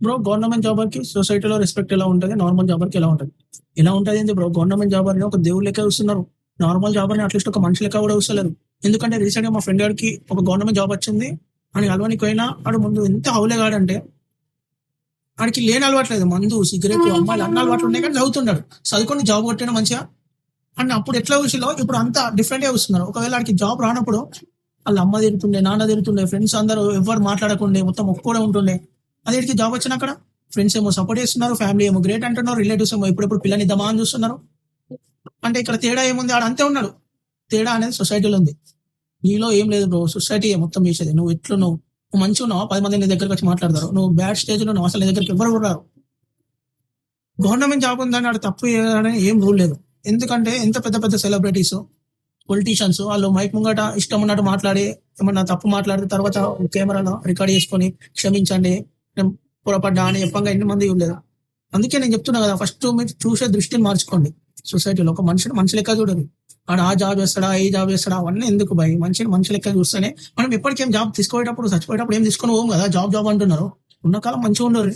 Bro government జాబర్‌కి సొసైటీలో respect ఎలా ఉంటది? నార్మల్ జాబర్‌కి ఎలా ఉంటది? ఎలా ఉంటదేంది బ్రో? గవర్నమెంట్ జాబర్‌ని ఒక దేవుడి లెక్క చూస్తున్నారు. నార్మల్ జాబర్‌ని అట్‌లీస్ట్ ఒక మనిషి లెక్క కూడా చూస్తలేరు. ఎందుకంటే రీసెంట్‌గా మా ఫ్రెండ్ గాడికి ఒక గవర్నమెంట్ జాబ్ వచ్చింది. ఆడిని కలవనీకి పోయినా ఆడు ముందు ఎంత హౌలేగాడంటే ఆడికి లేని అలవాట్లేదు. మందు, సిగరెట్, అమ్మాయిలు అన్ని అలవాట్లు ఉన్నాయి కానీ చదువుతున్నాడు. చదువుకొని జాబ్ కొట్టిండు మంచిగా. అండ్ అప్పుడు ఎట్లా చూసిల్లో ఇప్పుడు అంతా డిఫరెంట్‌గా చూస్తున్నారు. ఒకవేళ ఆడికి జాబ్ రానప్పుడు వాళ్ళ అమ్మ తిడుతుండే, నాన్న తిడుతుండే, ఫ్రెండ్స్ అందరూ ఎవ్వరు మాట్లాడకుండే, మొత్తం ఒక్కడే ఉంటుండే. అదే ఈడికి జాబ్ వచ్చినాకడ ఫ్రెండ్స్ ఏమో సపోర్ట్ చేస్తున్నారు, ఫ్యామిలీ ఏమో గ్రేట్ అంటున్నారు, రిలేటివ్స్ ఏమో ఇప్పుడెప్పుడు పిల్లనిద్దామా అని చూస్తున్నారు. అంటే ఇక్కడ తేడా ఏముంది? ఆడు అంతే ఉన్నాడు. తేడా అనేది సొసైటీలో ఉంది. నీలో ఏం లేదు బ్రో. సొసైటీ మొత్తం చేసేది. నువ్వు ఎట్లున్నావు? నువ్వు మంచిగా ఉన్నావా 10 మంది నీ దగ్గరికి వచ్చి మాట్లాడతారు. నువ్వు బ్యాడ్ స్టేజ్‌లో ఉన్నావు. అసలు నీ దగ్గరికి ఎవ్వరు కూడా రారు. గవర్నమెంట్ జాబ్ ఉందని ఆడు తప్పు చేయాలని ఏం రూల్ లేదు. ఎందుకంటే ఎంత పెద్ద పెద్ద సెలబ్రిటీస్, పొలిటీషియన్స్ వాళ్ళు మైక్ ముంగట ఇష్టం ఉన్నట్టు మాట్లాడి ఏమన్నా తప్పు మాట్లాడిన తర్వాత కెమెరాలో రికార్డ్ చేసుకొని క్షమించండి నేను పొరపడ్డా అని చెప్పంగా ఎన్ని మంది చూడలేదు. అందుకే నేను చెప్తున్నా కదా ఫస్ట్ మీరు చూసే దృష్టిని మార్చుకోండి. సొసైటీలో ఒక మనిషిని మనిషి లెక్క చూడండి. ఆడ ఆ జాబ్ చేస్తాడా ఈ జాబ్ చేస్తాడా అవన్నీ ఎందుకు భయ్, మనిషిని మనిషి లెక్క చూస్తేనే మనం ఎప్పటికేం జాబ్ తీసుకోయేటప్పుడు చచ్చిపోయేటప్పుడు ఏం తీసుకొని పోం కదా. జాబ్ జాబ్ అంటున్నారు. ఉన్న కాలం మంచిగా ఉండరు.